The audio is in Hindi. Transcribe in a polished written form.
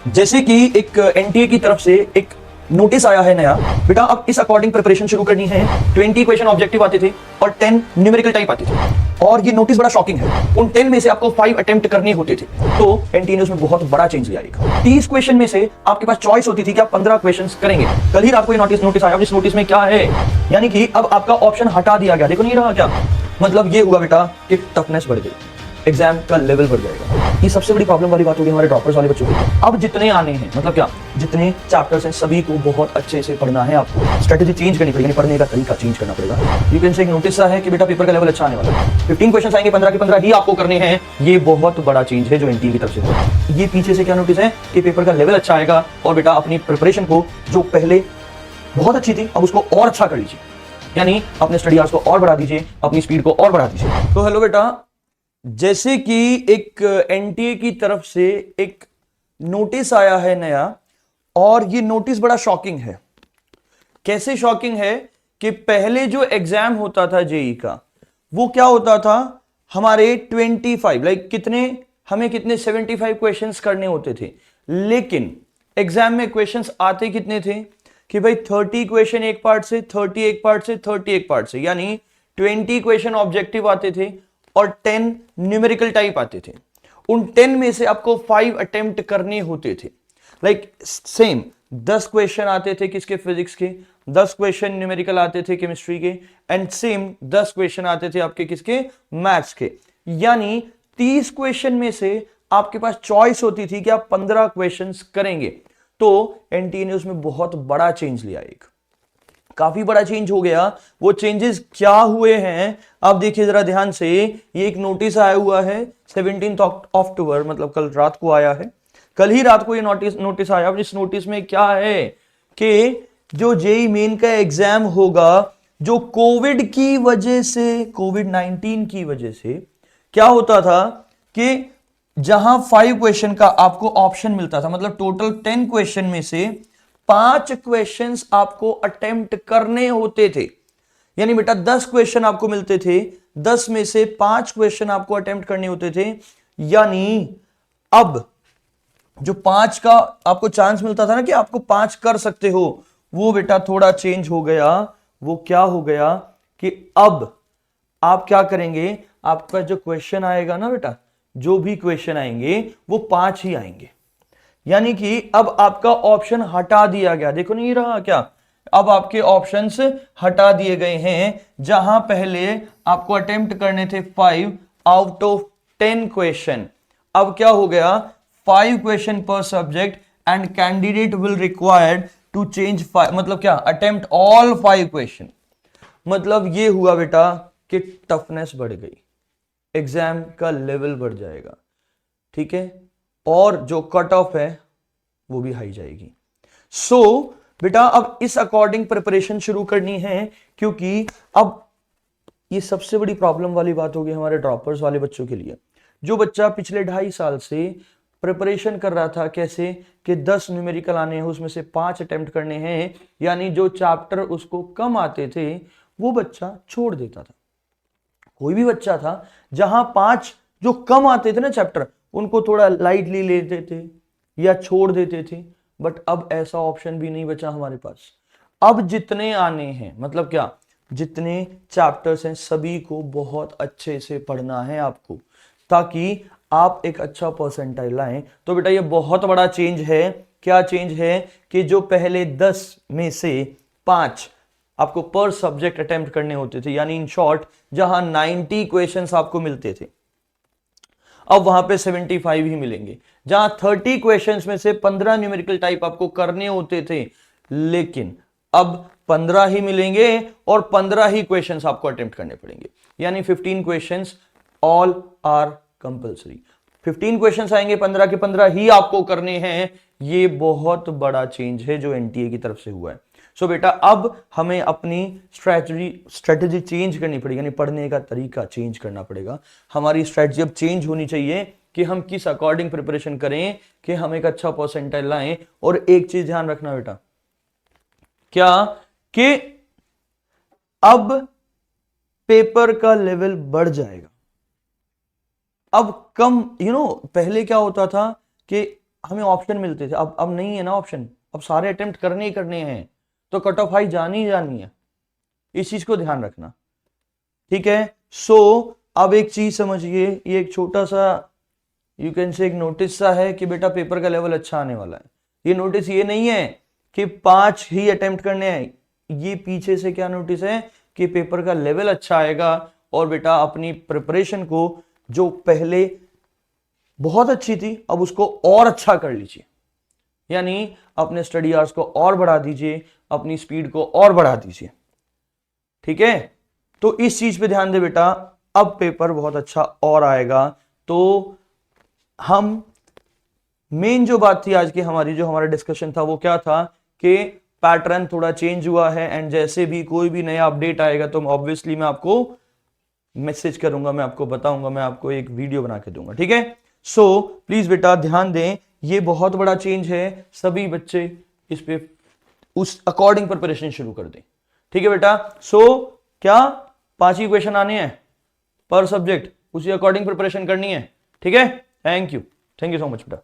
जैसे कि एक एनटीए की तरफ से एक नोटिस आया है नया, बेटा अब इस अकॉर्डिंग प्रिपरेशन शुरू करनी है। 20 क्वेश्चन ऑब्जेक्टिव आते थे और 10 न्यूमेरिकल टाइप आते थे, और ये नोटिस बड़ा शॉकिंग है। उन 10 में से आपको 5 अटेम्प्ट करने होते थे, तो एनटीए ने उसमें बहुत बड़ा चेंज लिया। 30 क्वेश्चन में से आपके पास चॉइस होती थी कि आप 15 क्वेश्चन करेंगे। कल ही रात को ये नोटिस आया। इस नोटिस में क्या है, यानी कि अब आपका ऑप्शन हटा दिया गया। देखो नहीं रहा क्या, मतलब ये हुआ बेटा कि टफनेस बढ़ गई, एग्जाम का लेवल बढ़ जाएगा। ये सबसे बड़ी प्रॉब्लम वाली बात होगी हमारे ड्रॉपर्स वाले बच्चों की। अब जितने आने हैं, मतलब क्या, जितने चैप्टर्स हैं सभी को बहुत अच्छे से पढ़ना है। आपको स्ट्रेटेजी चेंज करनी पड़ेगी, पढ़ने का तरीका चेंज करना पड़ेगा। यू कैन से एक नोटिस है कि बेटा पेपर का लेवल अच्छा आने वाला है, 15 क्वेश्चन आएंगे, 15 के 15 ही आपको करने हैं। ये बहुत बड़ा चेंज है जो एनटीए की तरफ से है। ये पीछे से क्या नोटिस है कि पेपर का लेवल अच्छा आएगा, और बेटा अपनी प्रिपरेशन को जो पहले बहुत अच्छी थी अब उसको और अच्छा कर लीजिए, यानी अपने स्टडी आवर्स को और बढ़ा दीजिए, अपनी स्पीड को और बढ़ा दीजिए। तो हेलो बेटा, जैसे कि एक एनटीए की तरफ से एक नोटिस आया है नया, और ये नोटिस बड़ा शॉकिंग है। कैसे शॉकिंग है कि पहले जो एग्जाम होता था जेई का, वो क्या होता था, हमारे 25 कितने, हमें कितने 75 क्वेश्चंस करने होते थे। लेकिन एग्जाम में क्वेश्चंस आते कितने थे कि भाई 30 क्वेश्चन एक पार्ट से, 30 एक पार्ट से, 30 एक पार्ट से, यानी 20 क्वेश्चन ऑब्जेक्टिव आते थे और 10 न्यूमेरिकल टाइप आते थे। उन 10 में से आपको 5 अटेम्प्ट करने होते थे। सेम 10 क्वेश्चन आते थे किसके, फिजिक्स के, 10 क्वेश्चन न्यूमेरिकल आते थे केमिस्ट्री के, एंड सेम 10 क्वेश्चन आते थे आपके किसके, मैथ्स के। यानी 30 क्वेश्चन में से आपके पास चॉइस होती थी कि आप 15 क्वेश्चंस करेंगे। तो एनटीए ने उसमें बहुत बड़ा चेंज लिया, एक काफी बड़ा चेंज हो गया। वो चेंजेस क्या हुए हैं आप देखिए जरा ध्यान से। ये एक नोटिस आया हुआ है 17 अक्टूबर, मतलब कल रात को आया है। कल ही रात को ये नोटिस आया। इस नोटिस में क्या है कि जो जेई मेन का एग्जाम होगा, जो कोविड की वजह से, कोविड-19 की वजह से क्या होता था कि जहां 5 क्वेश्चन का आपको ऑप्शन मिलता था, मतलब टोटल 10 क्वेश्चन में से 5 क्वेश्चंस आपको अटेम्प्ट करने होते थे। यानी बेटा 10 क्वेश्चन आपको मिलते थे, 10 में से 5 क्वेश्चन आपको अटेम्प्ट करने होते थे। यानी अब जो 5 का आपको चांस मिलता था ना कि आपको 5 कर सकते हो, वो बेटा थोड़ा चेंज हो गया। वो क्या हो गया कि अब आप क्या करेंगे, आपका जो क्वेश्चन आएगा ना बेटा, जो भी क्वेश्चन आएंगे वो 5 ही आएंगे। यानी कि अब आपका ऑप्शन हटा दिया गया। देखो नहीं रहा क्या, अब आपके ऑप्शंस हटा दिए गए हैं। जहां पहले आपको अटेम्प्ट करने थे 5 आउट ऑफ 10 क्वेश्चन, अब क्या हो गया, 5 क्वेश्चन पर subject, and candidate will required to change 5, मतलब क्या, अटेम्प्ट ऑल 5 क्वेश्चन। मतलब ये हुआ बेटा कि टफनेस बढ़ गई, एग्जाम का लेवल बढ़ जाएगा, ठीक है, और जो कट ऑफ है वो भी हाई जाएगी। सो बेटा अब इस अकॉर्डिंग प्रिपरेशन शुरू करनी है, क्योंकि अब ये सबसे बड़ी प्रॉब्लम वाली बात होगी हमारे ड्रॉपर्स वाले बच्चों के लिए। जो बच्चा पिछले 2.5 साल से प्रिपरेशन कर रहा था कैसे कि 10 न्यूमेरिकल आने हैं, उसमें से 5 अटेम्प्ट करने हैं, यानी जो चैप्टर उसको कम आते थे वो बच्चा छोड़ देता था। कोई भी बच्चा था जहां 5 जो कम आते थे ना चैप्टर, उनको थोड़ा लाइटली लेते थे या छोड़ देते थे। बट अब ऐसा ऑप्शन भी नहीं बचा हमारे पास। अब जितने आने हैं, मतलब क्या, जितने चैप्टर्स हैं सभी को बहुत अच्छे से पढ़ना है आपको, ताकि आप एक अच्छा परसेंटाइल लाएं। तो बेटा ये बहुत बड़ा चेंज है। क्या चेंज है कि जो पहले 10 में से 5 आपको पर सब्जेक्ट अटेम्प्ट करने होते थे, यानी इन शॉर्ट जहां 90 क्वेश्चंस आपको मिलते थे, अब वहां पे 75 ही मिलेंगे। जहां 30 क्वेश्चंस में से 15 न्यूमेरिकल टाइप आपको करने होते थे, लेकिन अब 15 ही मिलेंगे और 15 ही क्वेश्चंस आपको अटेम्प्ट करने पड़ेंगे। यानी 15 questions all are compulsory. 15 questions आएंगे, 15 के 15 ही आपको करने हैं। ये बहुत बड़ा चेंज है जो एनटीए की तरफ से हुआ है। सो बेटा अब हमें अपनी स्ट्रेटेजी चेंज करनी पड़ेगी, यानी पढ़ने का तरीका चेंज करना पड़ेगा। हमारी स्ट्रेटेजी अब चेंज होनी चाहिए कि हम किस अकॉर्डिंग प्रिपरेशन करें कि हम एक अच्छा परसेंटाइल लाएं। और एक चीज ध्यान रखना बेटा, क्या कि अब पेपर का लेवल बढ़ जाएगा। अब कम, पहले क्या होता था कि हमें ऑप्शन मिलते थे, अब नहीं है ना ऑप्शन, अब सारे अटेम्प्ट करने ही करने हैं, तो कट ऑफ हाई जानी ही जानी है, इस चीज को ध्यान रखना, ठीक है। सो अब एक चीज समझिए, ये एक छोटा सा यू कैन से एक नोटिस सा है कि बेटा पेपर का लेवल अच्छा आने वाला है। ये नोटिस ये नहीं है कि 5 ही अटेम्प्ट करने हैं, ये पीछे से क्या नोटिस है कि पेपर का लेवल अच्छा आएगा, और बेटा अपनी प्रिपरेशन को जो पहले बहुत अच्छी थी अब उसको और अच्छा कर लीजिए, यानी अपने स्टडी आवर्स को और बढ़ा दीजिए, अपनी स्पीड को और बढ़ा दीजिए, ठीक है। तो इस चीज पे ध्यान दे बेटा, अब पेपर बहुत अच्छा और आएगा। तो हम मेन जो बात थी आज की हमारी, जो हमारा डिस्कशन था वो क्या था कि पैटर्न थोड़ा चेंज हुआ है, एंड जैसे भी कोई भी नया अपडेट आएगा तो ऑब्वियसली मैं आपको मैसेज करूंगा, मैं आपको बताऊंगा, मैं आपको एक वीडियो बना के दूंगा, ठीक है। सो प्लीज बेटा ध्यान दें, ये बहुत बड़ा चेंज है, सभी बच्चे इस पे उस अकॉर्डिंग प्रिपरेशन शुरू कर दें, ठीक है बेटा। सो क्या 5 ही क्वेश्चन आने हैं पर सब्जेक्ट, उसी अकॉर्डिंग प्रिपरेशन करनी है, ठीक है। थैंक यू सो मच बेटा।